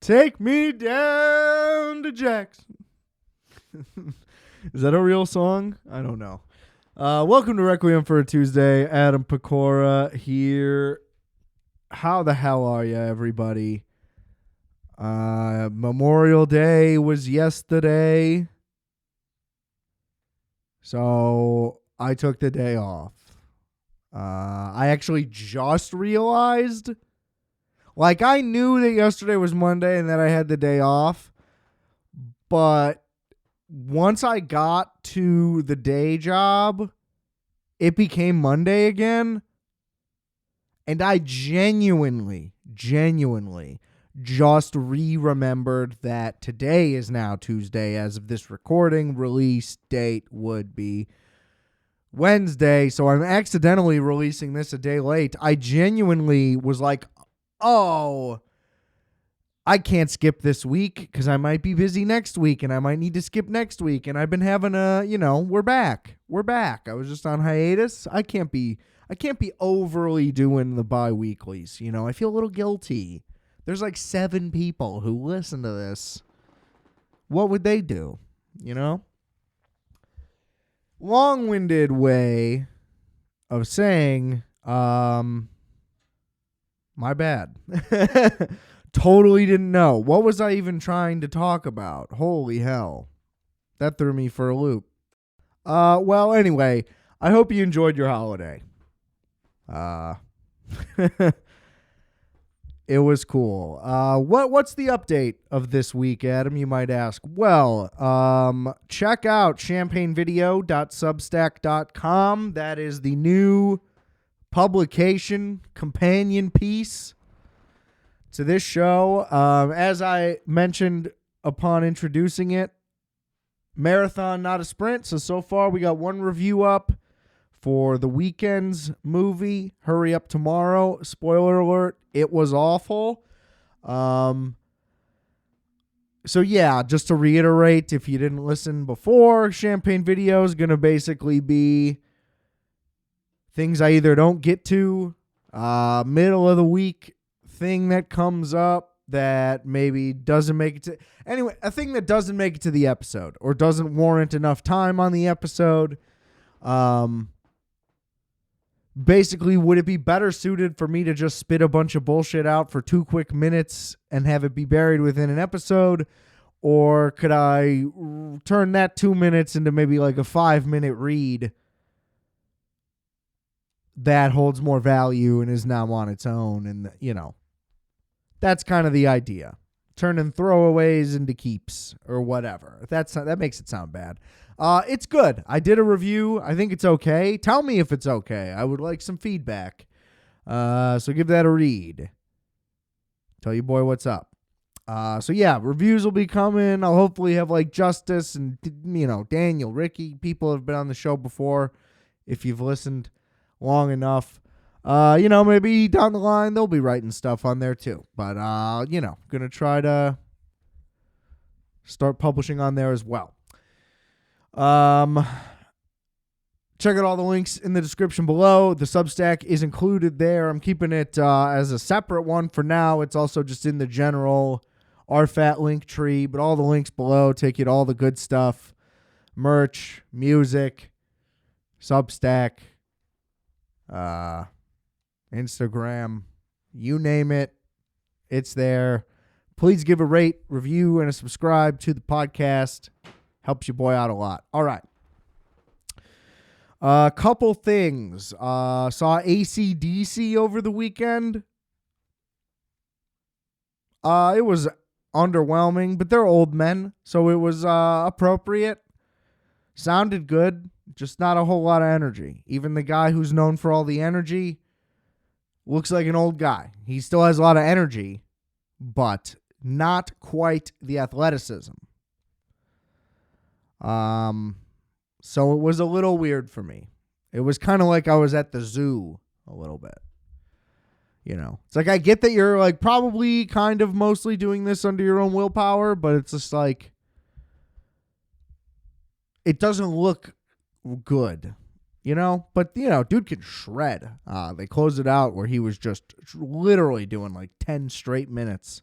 Take me down to Jackson. Is that a real song? I don't know. Welcome to Requiem for a Tuesday. Adam Pecora here. How the hell are you, everybody? Memorial Day was yesterday. So I took the day off. I actually just realized, like, I knew that yesterday was Monday and that I had the day off, but once I got to the day job, it became Monday again, and I genuinely just remembered that today is now Tuesday as of this recording. Release date would be Wednesday, so I'm accidentally releasing this a day late. I genuinely was like, oh, I can't skip this week because I might be busy next week and I might need to skip next week. And I've been having we're back. I was just on hiatus. I can't be overly doing the bi-weeklies. I feel a little guilty. There's like 7 people who listen to this. What would they do? Long-winded way of saying, my bad. Totally didn't know. What was I even trying to talk about? Holy hell. That threw me for a loop. Well, anyway, I hope you enjoyed your holiday. It was cool. What's the update of this week, Adam, you might ask? Well, check out champagnevideo.substack.com. That is the new publication companion piece to this show. As I mentioned upon introducing it, marathon, not a sprint. So far we got 1 review up for the weekend's movie, Hurry Up Tomorrow. Spoiler alert, it was awful. So yeah, just to reiterate, if you didn't listen before, Champagne Video is going to basically be things I either don't get to, middle of the week thing that comes up that maybe doesn't make it to... Anyway, a thing that doesn't make it to the episode or doesn't warrant enough time on the episode. Basically, would it be better suited for me to just spit a bunch of bullshit out for 2 quick minutes and have it be buried within an episode? Or could I turn that 2 minutes into maybe like a 5-minute read that holds more value and is now on its own? And, that's kind of the idea. Turning throwaways into keeps or whatever. That makes it sound bad. It's good. I did a review. I think it's okay. Tell me if it's okay. I would like some feedback. So give that a read. Tell your boy what's up. So yeah, reviews will be coming. I'll hopefully have like Justice and, Daniel, Ricky. People have been on the show before. If you've listened long enough. Maybe down the line they'll be writing stuff on there too. But, gonna try to start publishing on there as well. Check out all the links in the description below. The Substack is included there. I'm keeping it as a separate one for now. It's also just in the general RFAT link tree, but all the links below take you to all the good stuff. Merch, music, Substack, Instagram, you name it, it's there. Please give a rate, review, and a subscribe to the podcast. Helps your boy out a lot. All right. A couple things. Saw AC/DC over the weekend. It was underwhelming, but they're old men, so it was appropriate. Sounded good, just not a whole lot of energy. Even the guy who's known for all the energy looks like an old guy. He still has a lot of energy, but not quite the athleticism. So it was a little weird for me. It was kind of like I was at the zoo a little bit. It's like, I get that you're like probably kind of mostly doing this under your own willpower, but it's just like, it doesn't look good. But, dude can shred. They closed it out where he was just literally doing like 10 straight minutes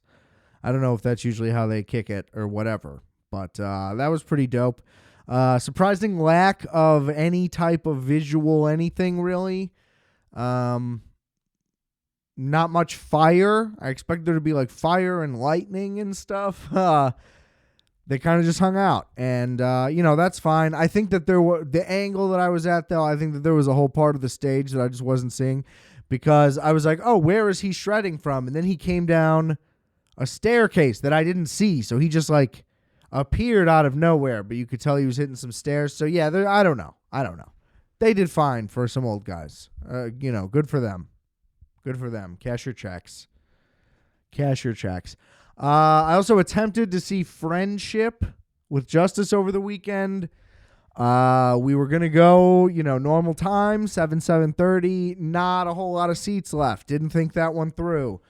I don't know if that's usually how they kick it or whatever, but that was pretty dope. Surprising lack of any type of visual anything, really. Not much fire. I expect there to be like fire and lightning and stuff. They kind of just hung out, and that's fine. I think that the angle that I was at, though, I think that there was a whole part of the stage that I just wasn't seeing, because I was like, oh, where is he shredding from? And then he came down a staircase that I didn't see, so he just like appeared out of nowhere, but you could tell he was hitting some stairs. So yeah, I don't know. They did fine for some old guys. Good for them. Good for them. Cash your checks. I also attempted to see Friendship with Justice over the weekend. We were going to go, normal time, 7:30. Not a whole lot of seats left. Didn't think that one through.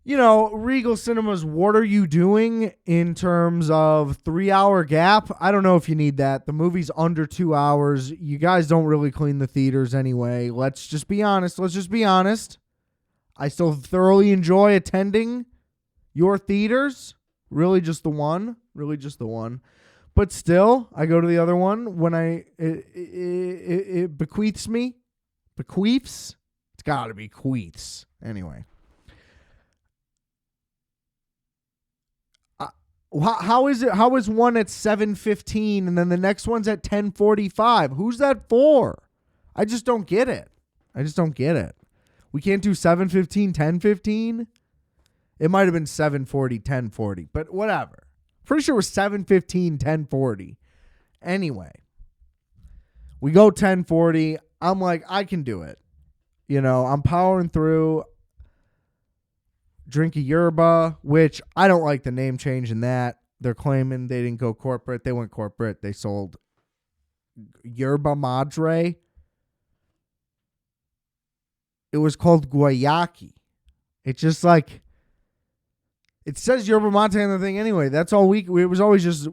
Regal Cinemas, what are you doing in terms of 3-hour gap? I don't know if you need that. The movie's under 2 hours. You guys don't really clean the theaters anyway. Let's just be honest. I still thoroughly enjoy attending your theaters. Really just the one. But still, I go to the other one when it bequeaths me. Bequeaths? It's got to be queeths. Anyway. How is it? How is one at 7:15 and then the next one's at 10:45? Who's that for? I just don't get it. We can't do 7:15, 10:15. It might have been 7:40, 10:40, but whatever. Pretty sure it was 7:15, 10:40. Anyway, we go 10:40. I'm like, I can do it. I'm powering through. Drink a yerba, which I don't like the name change in that. They're claiming they didn't go corporate. They went corporate. They sold yerba madre. It was called guayaki. It's just like, it says yerba mate on the thing anyway. That's all it was always just,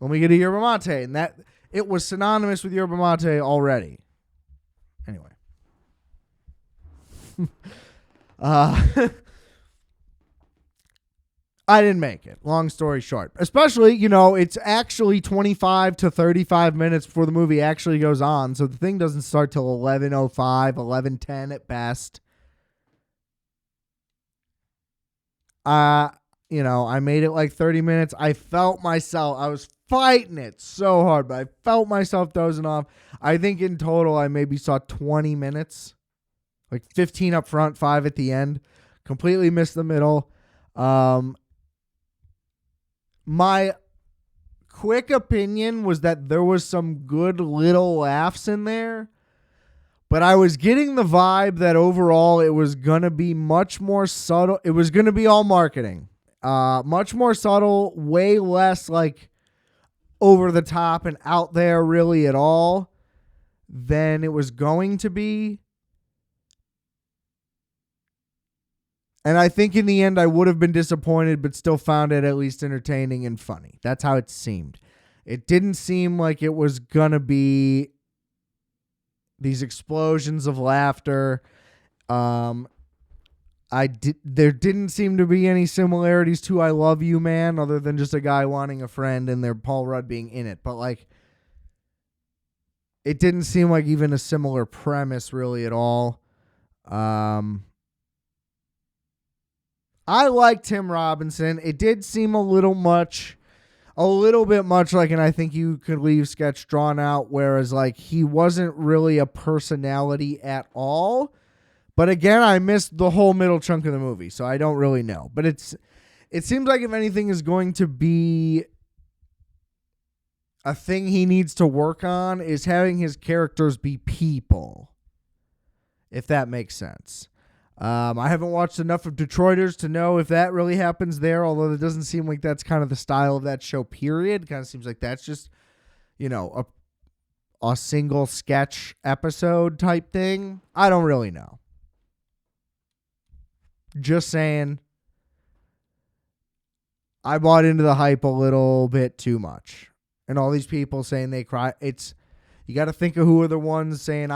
let me get a yerba mate. And that, it was synonymous with yerba mate already. Anyway. I didn't make it. Long story short. Especially, it's actually 25 to 35 minutes before the movie actually goes on. So the thing doesn't start till 11:05, 11:10 at best. I made it like 30 minutes. I felt myself. I was fighting it so hard, but I felt myself dozing off. I think in total I maybe saw 20 minutes. Like 15 up front, 5 at the end. Completely missed the middle. My quick opinion was that there was some good little laughs in there, but I was getting the vibe that overall it was going to be much more subtle. It was going to be all marketing. Much more subtle, way less like over the top and out there really at all than it was going to be. And I think in the end I would have been disappointed, but still found it at least entertaining and funny. That's how it seemed. It didn't seem like it was going to be these explosions of laughter. There didn't seem to be any similarities to I Love You, Man, other than just a guy wanting a friend and their Paul Rudd being in it. But like, it didn't seem like even a similar premise really at all. I like Tim Robinson. It did seem a little bit much like an I Think You Could Leave sketch drawn out, whereas like he wasn't really a personality at all. But again, I missed the whole middle chunk of the movie, so I don't really know. But it seems like if anything is going to be a thing he needs to work on is having his characters be people, if that makes sense. I haven't watched enough of Detroiters to know if that really happens there, although it doesn't seem like that's kind of the style of that show, period. It kind of seems like that's just, a single sketch episode type thing. I don't really know. Just saying, I bought into the hype a little bit too much. And all these people saying they cry. You got to think of who are the ones saying,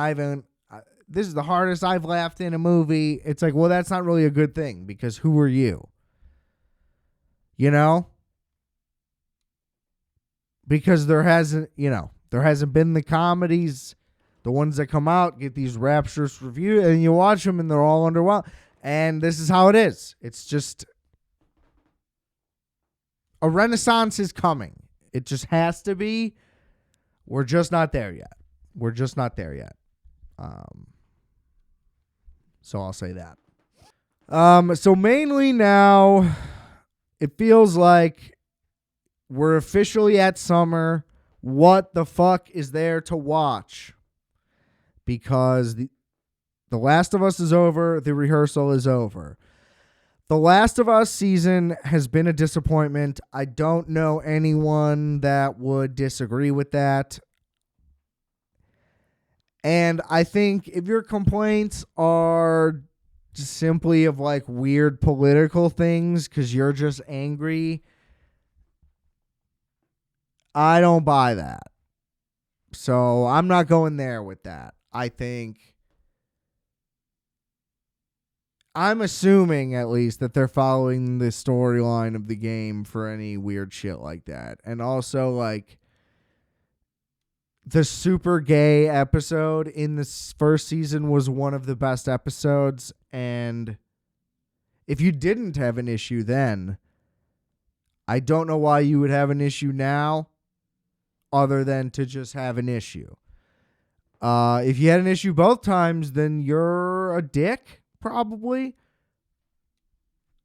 this is the hardest I've laughed in a movie. It's like, well, that's not really a good thing because who are you? You know? Because there hasn't been the comedies, the ones that come out, get these rapturous reviews, and you watch them and they're all underwhelmed. And this is how it is. It's just a renaissance is coming. It just has to be. We're just not there yet. So I'll say that. So mainly now, it feels like we're officially at summer. What the fuck is there to watch? Because The Last of Us is over. The Rehearsal is over. The Last of Us season has been a disappointment. I don't know anyone that would disagree with that. And I think if your complaints are just simply of like weird political things because you're just angry, I don't buy that. So I'm not going there with that. I'm assuming at least that they're following the storyline of the game for any weird shit like that. And also like the super gay episode in this first season was one of the best episodes. And if you didn't have an issue then, I don't know why you would have an issue now other than to just have an issue. If you had an issue both times, then you're a dick, probably.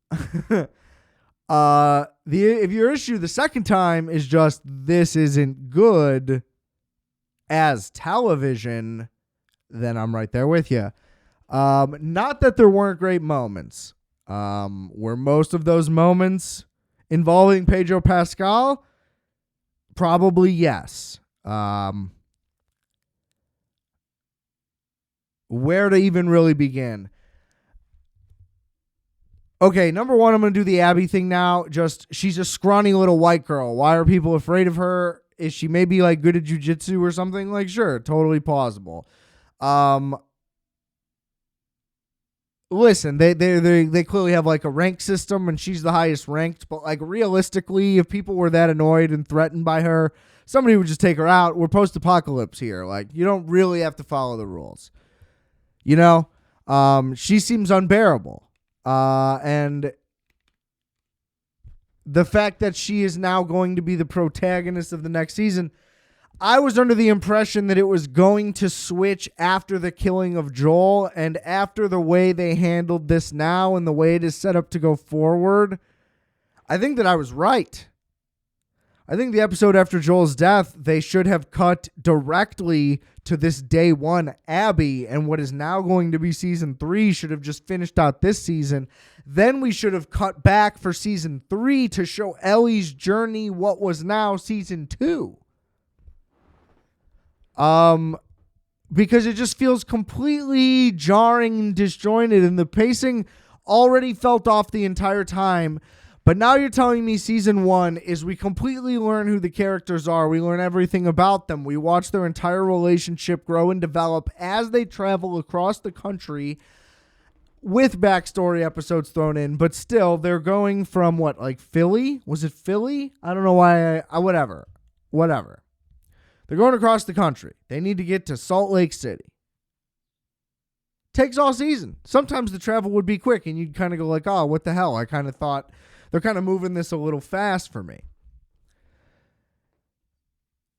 If your issue the second time is just this isn't good as television, then I'm right there with you. Not that there weren't great moments. Were most of those moments involving Pedro Pascal? Probably yes. Where to even really begin? Okay, number one, I'm going to do the Abby thing now. She's a scrawny little white girl. Why are people afraid of her? Is she maybe like good at jujitsu or something? Like, sure, totally plausible. Listen, they clearly have like a rank system and she's the highest ranked, but like realistically, if people were that annoyed and threatened by her, somebody would just take her out. We're post-apocalypse here. Like, you don't really have to follow the rules. You know? She seems unbearable. And the fact that she is now going to be the protagonist of the next season, I was under the impression that it was going to switch after the killing of Joel, and after the way they handled this now and the way it is set up to go forward, I think that I was right. I think the episode after Joel's death, they should have cut directly to this day one Abby, and what is now going to be season 3 should have just finished out this season. Then we should have cut back for season 3 to show Ellie's journey, what was now season 2. Because it just feels completely jarring and disjointed, and the pacing already felt off the entire time. But now you're telling me season 1 is we completely learn who the characters are. We learn everything about them. We watch their entire relationship grow and develop as they travel across the country with backstory episodes thrown in. But still, they're going from what, like Philly? Was it Philly? I don't know why. Whatever. They're going across the country. They need to get to Salt Lake City. Takes all season. Sometimes the travel would be quick and you'd kind of go like, oh, what the hell? I kind of thought they're kind of moving this a little fast for me.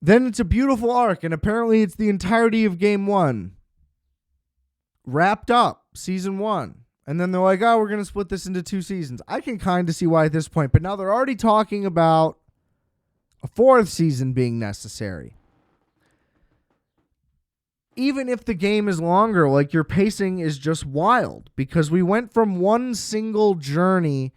Then it's a beautiful arc, and apparently it's the entirety of game 1. Wrapped up, season 1. And then they're like, oh, we're going to split this into 2 seasons. I can kind of see why at this point, but now they're already talking about a 4th season being necessary. Even if the game is longer, like your pacing is just wild, because we went from one single journey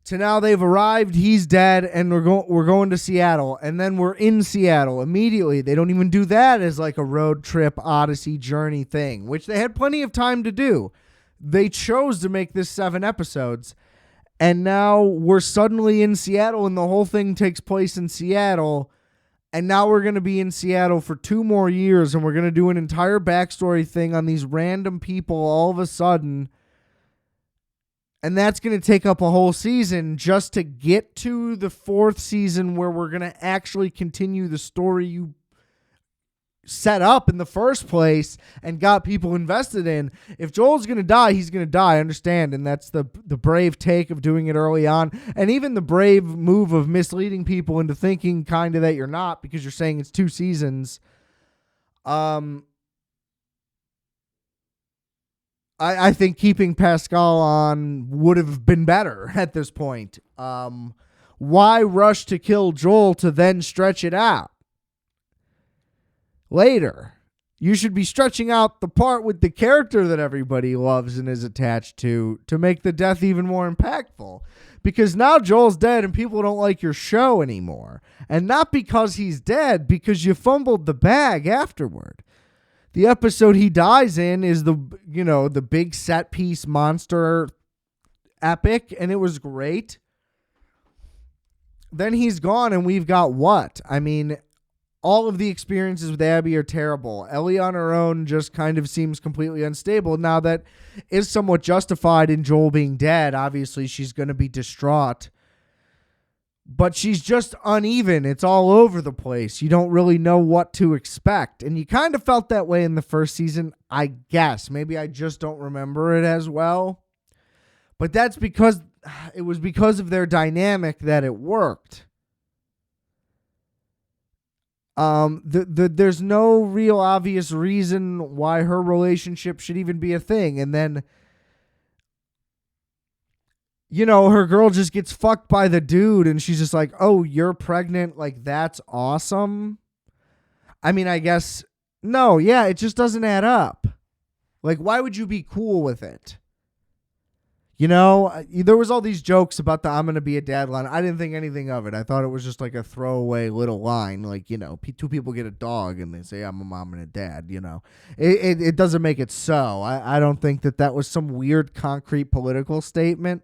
to now they've arrived, he's dead, and we're going to Seattle, and then we're in Seattle immediately. They don't even do that as like a road trip Odyssey journey thing, which they had plenty of time to do. They chose to make this 7 episodes, and now we're suddenly in Seattle, and the whole thing takes place in Seattle, and now we're going to be in Seattle for 2 more years, and we're going to do an entire backstory thing on these random people all of a sudden. And that's going to take up a whole season just to get to the fourth season where we're going to actually continue the story you set up in the first place and got people invested in. If Joel's going to die, he's going to die. I understand. And that's the brave take of doing it early on. And even the brave move of misleading people into thinking kind of that you're not, because you're saying it's 2 seasons. I think keeping Pascal on would have been better at this point. Why rush to kill Joel to then stretch it out later? You should be stretching out the part with the character that everybody loves and is attached to make the death even more impactful. Because now Joel's dead and people don't like your show anymore. And not because he's dead, because you fumbled the bag afterward. The episode he dies in is the big set piece monster epic, and it was great. Then he's gone, and we've got what? I mean, all of the experiences with Abby are terrible. Ellie on her own just kind of seems completely unstable. Now that is somewhat justified in Joel being dead. Obviously, she's going to be distraught. But she's just uneven. It's all over the place. You don't really know what to expect. And you kind of felt that way in the first season, I guess. Maybe I just don't remember it as well. But that's because it was because of their dynamic that it worked. There's no real obvious reason why her relationship should even be a thing. And then, her girl just gets fucked by the dude and she's just like, oh, you're pregnant? Like, that's awesome. I mean, I guess, no, yeah, it just doesn't add up. Like, why would you be cool with it? There was all these jokes about the I'm going to be a dad line. I didn't think anything of it. I thought it was just like a throwaway little line. Like, 2 people get a dog and they say, I'm a mom and a dad, It doesn't make it so. I don't think that was some weird concrete political statement.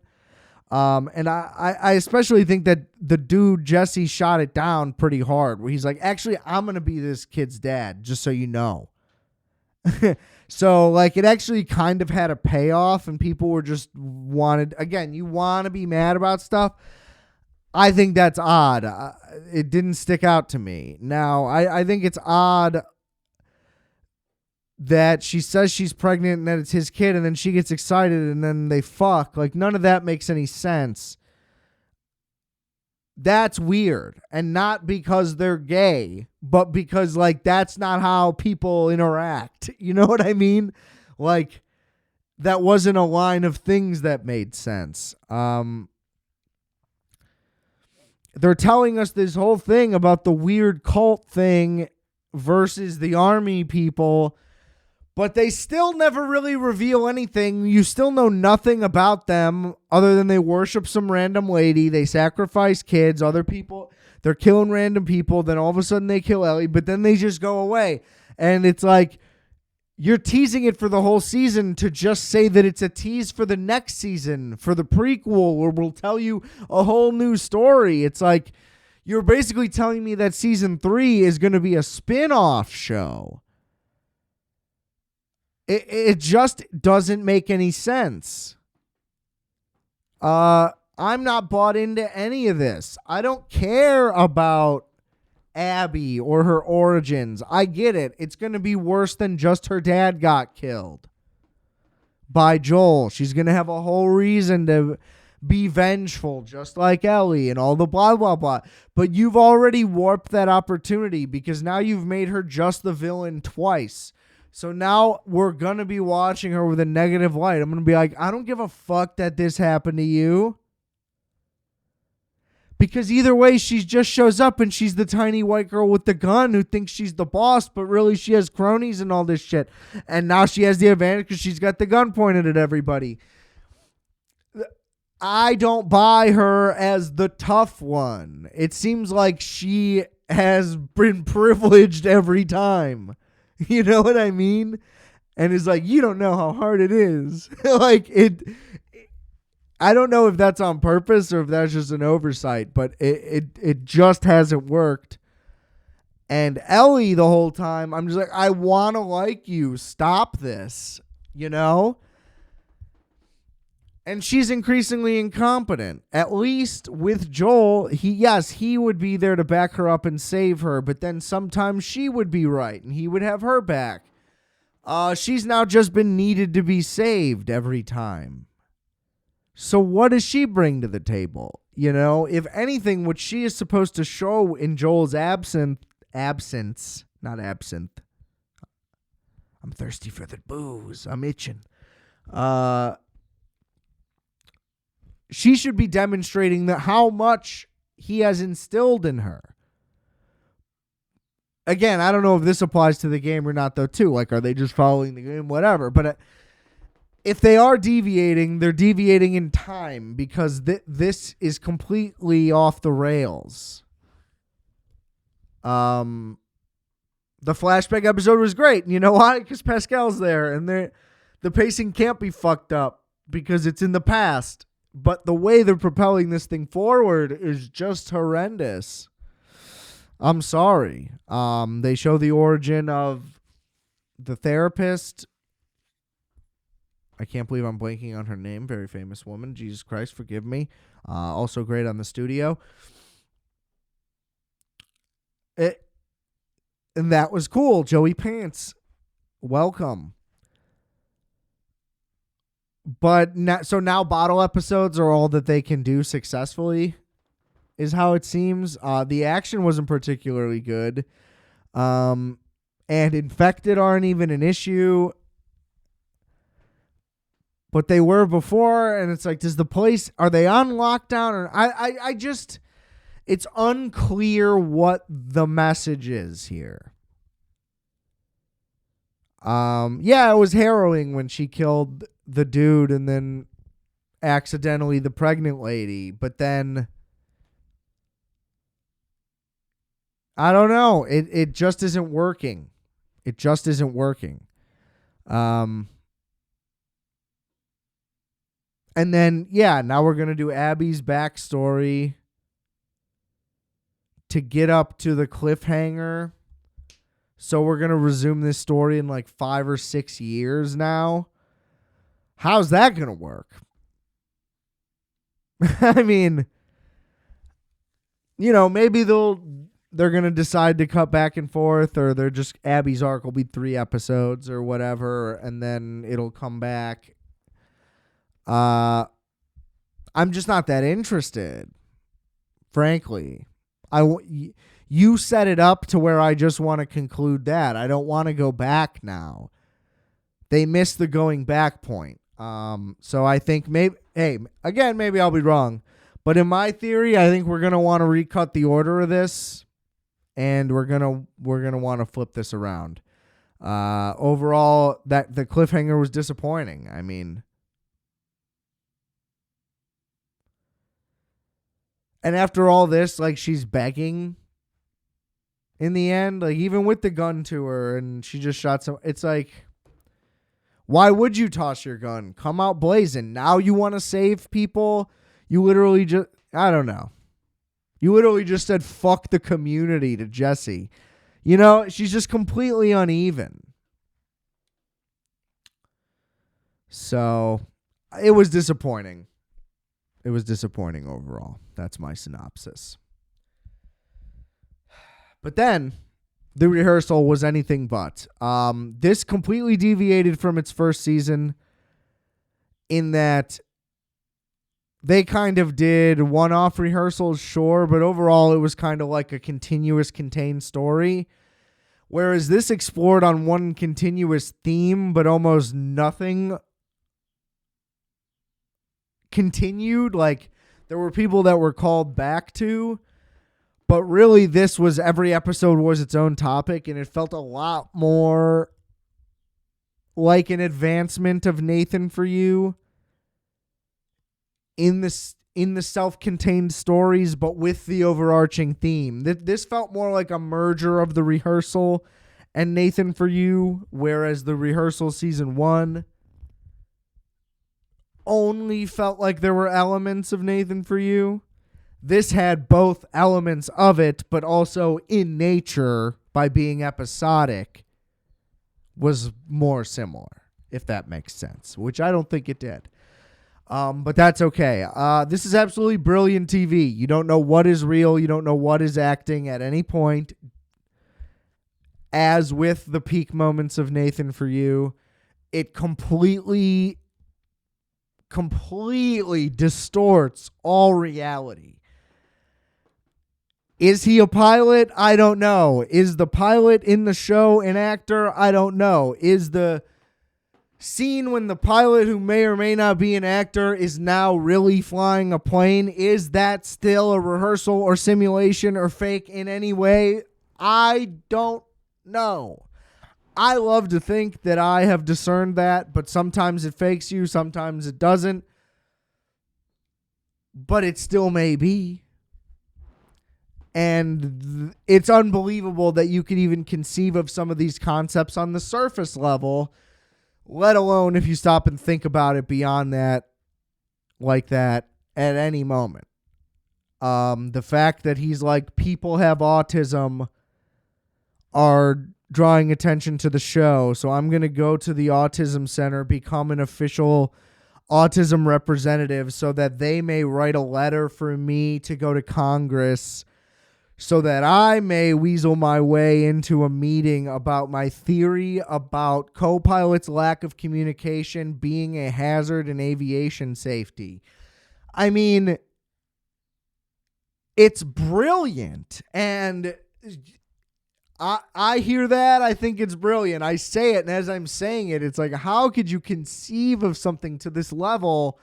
And I especially think that the dude, Jesse, shot it down pretty hard where he's like, actually, I'm going to be this kid's dad, just so you know. So, like, it actually kind of had a payoff and people were just again, you want to be mad about stuff. I think that's odd. It didn't stick out to me. Now, I think it's odd that she says she's pregnant and that it's his kid and then she gets excited and then they fuck. Like, none of that makes any sense. That's weird. And not because they're gay, but because, like, that's not how people interact. You know what I mean? Like, that wasn't a line of things that made sense. They're telling us this whole thing about the weird cult thing versus the army people, but they still never really reveal anything. You still know nothing about them other than they worship some random lady. They sacrifice kids. Other people, they're killing random people. Then all of a sudden they kill Ellie, but then they just go away. And it's like, you're teasing it for the whole season to just say that it's a tease for the next season, for the prequel, where we'll tell you a whole new story. It's like, you're basically telling me that season 3 is going to be a spin-off show. It just doesn't make any sense. I'm not bought into any of this. I don't care about Abby or her origins. I get it. It's going to be worse than just her dad got killed by Joel. She's going to have a whole reason to be vengeful, just like Ellie and all the blah, blah, blah. But you've already warped that opportunity because now you've made her just the villain twice. So now we're going to be watching her with a negative light. I'm going to be like, I don't give a fuck that this happened to you. Because either way, she just shows up and she's the tiny white girl with the gun who thinks she's the boss, but really she has cronies and all this shit. And now she has the advantage because she's got the gun pointed at everybody. I don't buy her as the tough one. It seems like she has been privileged every time. You know what I mean? And it's like, you don't know how hard it is. Like, I don't know if that's on purpose or if that's just an oversight, but it just hasn't worked. And Ellie, the whole time, I'm just like, I want to like you. Stop this. And she's increasingly incompetent. At least with Joel, he would be there to back her up and save her, but then sometimes she would be right and he would have her back. She's now just been needed to be saved every time. So what does she bring to the table? You know, if anything, what she is supposed to show in Joel's absence, not absinthe. I'm thirsty for the booze. I'm itching. She should be demonstrating that how much he has instilled in her. Again, I don't know if this applies to the game or not, though, too. Like, are they just following the game? Whatever. But if they are deviating, they're deviating in time because this is completely off the rails. The flashback episode was great. And you know why? Because Pascal's there. And the pacing can't be fucked up because it's in the past. But the way they're propelling this thing forward is just horrendous. I'm sorry. They show the origin of the therapist. I can't believe I'm blanking on her name. Very famous woman. Jesus Christ, forgive me. Also great on the studio. And that was cool. Joey Pants. Welcome. But now bottle episodes are all that they can do successfully, is how it seems. The action wasn't particularly good. And infected aren't even an issue. But they were before, and it's like, are they on lockdown? Or I just, it's unclear what the message is here. Yeah, it was harrowing when she killed the dude and then accidentally the pregnant lady, but then I don't know. It just isn't working. It just isn't working. And then, yeah, now we're going to do Abby's backstory to get up to the cliffhanger. So we're going to resume this story in like 5 or 6 years now. How's that going to work? I mean, you know, maybe they're going to decide to cut back and forth, or they're just, Abby's arc will be 3 episodes or whatever, and then it'll come back. I'm just not that interested, frankly. You set it up to where I just want to conclude that. I don't want to go back now. They missed the going back point. So I think maybe I'll be wrong. But in my theory, I think we're going to want to recut the order of this, and we're going to want to flip this around. Overall, that the cliffhanger was disappointing. I mean, and after all this, like, she's begging in the end, like, even with the gun to her, and she just shot some. It's like, why would you toss your gun? Come out blazing. Now you want to save people? You literally just, I don't know. You literally just said, fuck the community to Jesse. You know, she's just completely uneven. So, it was disappointing. It was disappointing overall. That's my synopsis. But then, the rehearsal was anything but. This completely deviated from its first season in that they kind of did one-off rehearsals, sure, but overall it was kind of like a continuous contained story. Whereas this explored on one continuous theme, but almost nothing continued. Like, there were people that were called back to, but really this was, every episode was its own topic, and it felt a lot more like an advancement of Nathan For You in the self-contained stories, but with the overarching theme. This felt more like a merger of the rehearsal and Nathan For You, whereas the rehearsal season 1 only felt like there were elements of Nathan For You. This had both elements of it, but also in nature, by being episodic, was more similar, if that makes sense, which I don't think it did. But that's okay. This is absolutely brilliant TV. You don't know what is real. You don't know what is acting at any point. As with the peak moments of Nathan For You, it completely distorts all reality. Is he a pilot? I don't know. Is the pilot in the show an actor? I don't know. Is the scene when the pilot, who may or may not be an actor, is now really flying a plane, is that still a rehearsal or simulation or fake in any way? I don't know. I love to think that I have discerned that, but sometimes it fakes you, sometimes it doesn't. But it still may be. And it's unbelievable that you could even conceive of some of these concepts on the surface level, let alone if you stop and think about it beyond that, like that, at any moment. The fact that he's like, people have autism are drawing attention to the show, so I'm going to go to the autism center, become an official autism representative so that they may write a letter for me to go to Congress so that I may weasel my way into a meeting about my theory about co-pilot's lack of communication being a hazard in aviation safety. I mean, it's brilliant, and I hear that. I think it's brilliant. I say it, and as I'm saying it, it's like, how could you conceive of something to this level?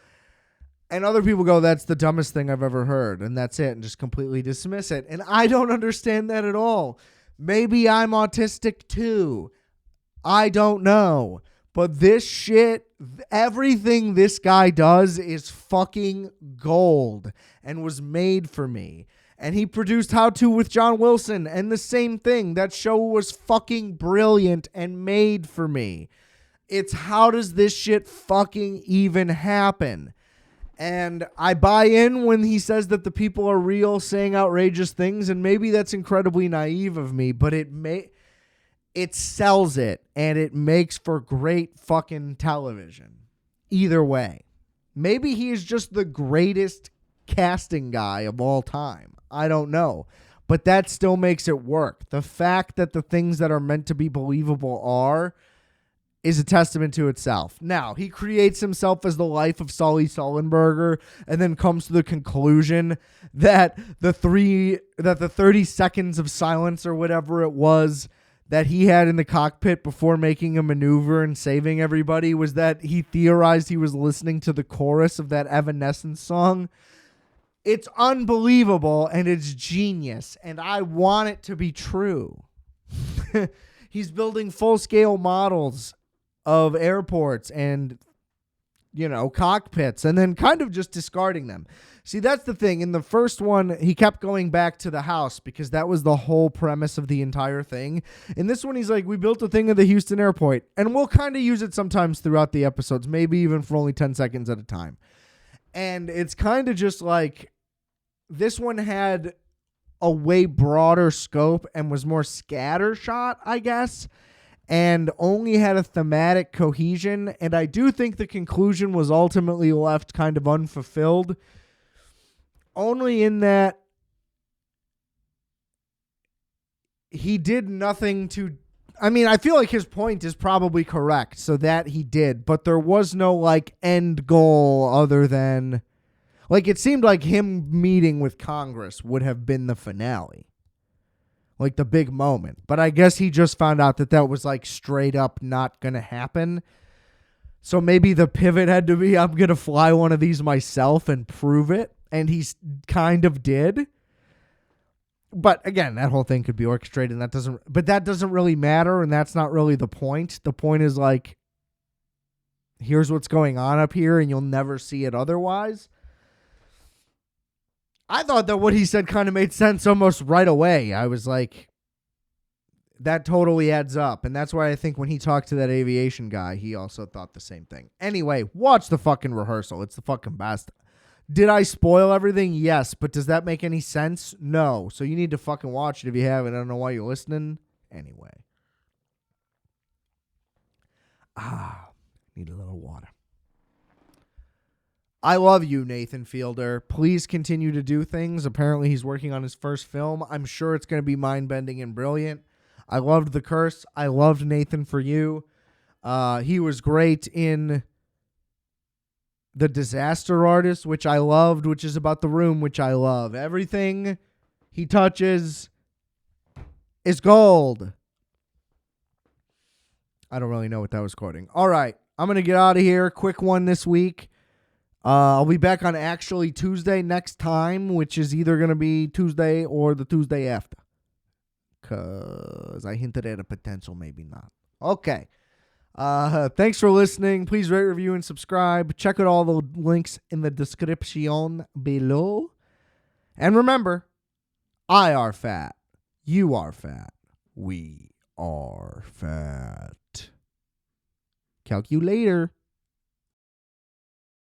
And other people go, that's the dumbest thing I've ever heard, and that's it, and just completely dismiss it. And I don't understand that at all. Maybe I'm autistic too. I don't know. But this shit, everything this guy does is fucking gold and was made for me. And he produced How To with John Wilson, and the same thing. That show was fucking brilliant and made for me. It's how does this shit fucking even happen? And I buy in when he says that the people are real, saying outrageous things, and maybe that's incredibly naive of me, but it sells it, and it makes for great fucking television. Either way. Maybe he is just the greatest casting guy of all time. I don't know. But that still makes it work. The fact that the things that are meant to be believable is a testament to itself. Now, he creates himself as the life of Sully Sullenberger and then comes to the conclusion that the 30 seconds of silence or whatever it was that he had in the cockpit before making a maneuver and saving everybody was that he theorized he was listening to the chorus of that Evanescence song. It's unbelievable, and it's genius, and I want it to be true. He's building full-scale models of airports and, cockpits, and then kind of just discarding them. See, that's the thing. In the first one, he kept going back to the house because that was the whole premise of the entire thing. In this one, he's like, we built a thing at the Houston airport, and we'll kind of use it sometimes throughout the episodes, maybe even for only 10 seconds at a time. And it's kind of just like, this one had a way broader scope and was more scattershot, I guess, and only had a thematic cohesion. And I do think the conclusion was ultimately left kind of unfulfilled, only in that he did nothing to... I mean, I feel like his point is probably correct, so that he did, but there was no, end goal other than... it seemed like him meeting with Congress would have been the finale. The big moment. But I guess he just found out that was, straight up not going to happen. So maybe the pivot had to be, I'm going to fly one of these myself and prove it. And he kind of did. But again, that whole thing could be orchestrated, and that doesn't really matter, and that's not really the point. The point is, here's what's going on up here, and you'll never see it otherwise. I thought that what he said kind of made sense almost right away. I was like, that totally adds up. And that's why I think when he talked to that aviation guy, he also thought the same thing. Anyway, watch the fucking Rehearsal. It's the fucking best. Did I spoil everything? Yes. But does that make any sense? No. So you need to fucking watch it if you haven't. I don't know why you're listening. Anyway. Need a little water. I love you, Nathan Fielder. Please continue to do things. Apparently, he's working on his first film. I'm sure it's going to be mind-bending and brilliant. I loved The Curse. I loved Nathan For You. He was great in The Disaster Artist, which I loved, which is about the room, which I love. Everything he touches is gold. I don't really know what that was quoting. All right, I'm going to get out of here. Quick one this week. I'll be back on actually Tuesday next time, which is either going to be Tuesday or the Tuesday after. Because I hinted at a potential, maybe not. Okay. Thanks for listening. Please rate, review, and subscribe. Check out all the links in the description below. And remember, I are fat. You are fat. We are fat. Calculator.